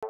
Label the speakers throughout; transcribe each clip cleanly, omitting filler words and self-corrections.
Speaker 1: May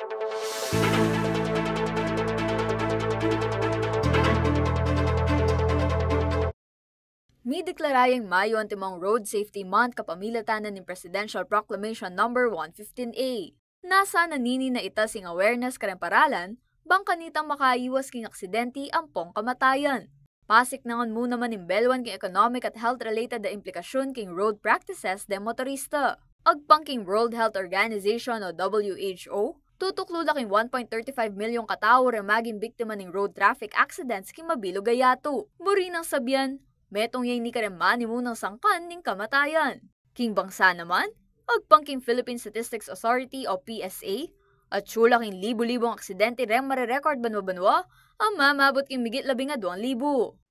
Speaker 1: deklarayang Mayo ang timong Road Safety Month kapamilatanan ng Presidential Proclamation No. 115A. Nasa nanini na ita sing awareness karemparalan, bang kanitang makaiwas king aksidente ang pong kamatayan. Pasik nangon muna man imbelwan king economic at health-related na implikasyon king road practices de motorista. Agpang king World Health Organization o WHO, tutuklo laking 1.35 milyong katao rin maging biktima ng road traffic accidents king mabilo gayato. Buri ng sabyan, metong yang ni karemani munang sangkan ning kamatayan. King bangsa naman, agpang king Philippine Statistics Authority o PSA, at sula king libo-libong aksidente rin marerecord banwa-banwa, ang mamabot king migit 12,000.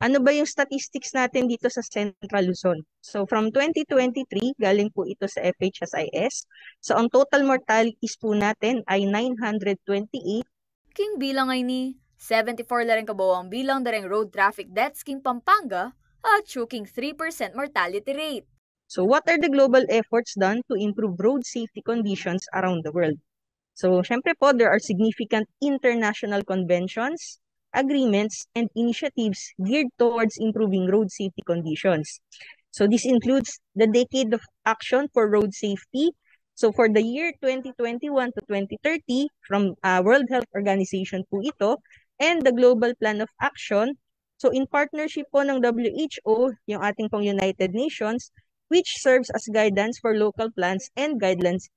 Speaker 2: Ano ba yung statistics natin dito sa Central Luzon? So from 2023, galing po ito sa FHSIS. So ang total mortalities po natin ay 928.
Speaker 1: King bilang ay ni 74 la rin kabawang bilang dareng road traffic deaths king Pampanga at choking 3% mortality rate.
Speaker 2: So what are the global efforts done to improve road safety conditions around the world? So syempre po, there are significant international conventions, agreements, and initiatives geared towards improving road safety conditions. So this includes the Decade of Action for Road Safety. So for the year 2021 to 2030, from World Health Organization po ito, and the Global Plan of Action. So in partnership po ng WHO, yung ating pong United Nations, which serves as guidance for local plans and guidelines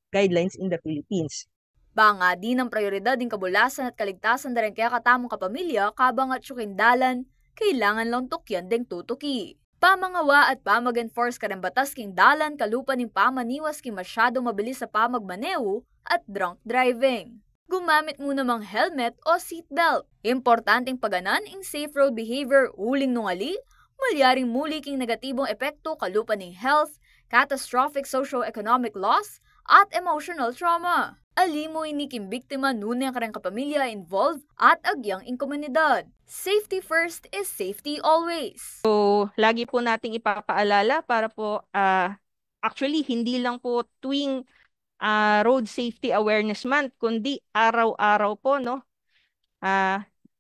Speaker 2: in the Philippines.
Speaker 1: Banga din ang prioridad ng kabulasan at kaligtasan na rin kaya katamong kapamilya kabang at syukindalan, kailangan lang tukyan deng tutuki. Pamangawa at pamag-enforce ka rin batas king dalan kalupan ng pamaniwas king masyado mabilis sa pamagmaneho at drunk driving. Gumamit muna mang helmet o seatbelt. Importanteng paganan ing safe road behavior uling nungali, malyaring muli king negatibong epekto kalupan ng health, catastrophic socio-economic loss, at emotional trauma. Alimoy ni king biktima nuna ang karang kapamilya involved at agyang ing komunidad. Safety first is safety always.
Speaker 2: So, lagi po nating ipapaalala para po, actually, hindi lang po tuwing Road Safety Awareness Month, kundi araw-araw po, no?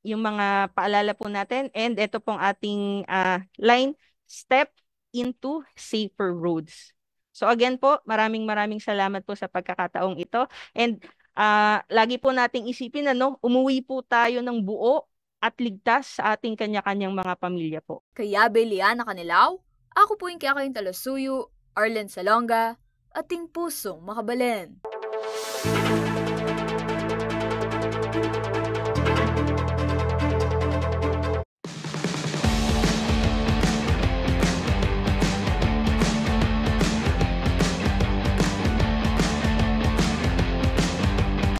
Speaker 2: Yung mga paalala po natin. And ito pong ating line, Step into Safer Roads. So again po, maraming salamat po sa pagkakataong ito. And lagi po nating isipin na umuwi po tayo ng buo at ligtas sa ating kanya-kanyang mga pamilya po.
Speaker 1: Kaya Beliana Kanilaw, ako po yung kaya kayong Talasuyo, Arlen Salonga, ating pusong makabalen.